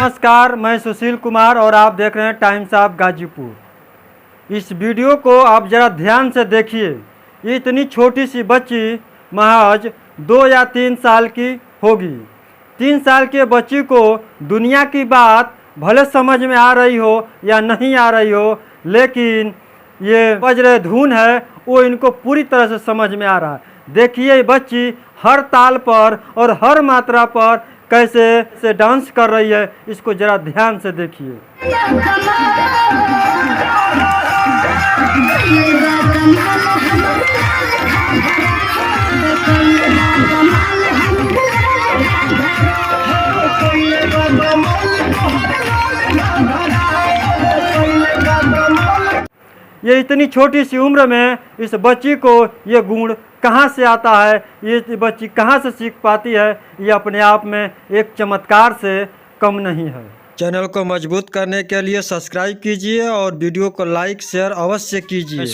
नमस्कार, मैं सुशील कुमार और आप देख रहे हैं टाइम्स ऑफ गाजीपुर। इस वीडियो को आप ज़रा ध्यान से देखिए। ये इतनी छोटी सी बच्ची महज 2 या 3 साल की होगी। 3 साल के बच्ची को दुनिया की बात भले समझ में आ रही हो या नहीं आ रही हो, लेकिन ये वज्र धुन है वो इनको पूरी तरह से समझ में आ रहा है। देखिए ये बच्ची हर ताल पर और हर मात्रा पर कैसे से डांस कर रही है, इसको जरा ध्यान से देखिए। ये इतनी छोटी सी उम्र में इस बच्ची को ये गुण कहाँ से आता है, ये बच्ची कहाँ से सीख पाती है, ये अपने आप में एक चमत्कार से कम नहीं है। चैनल को मजबूत करने के लिए सब्सक्राइब कीजिए और वीडियो को लाइक शेयर अवश्य कीजिए।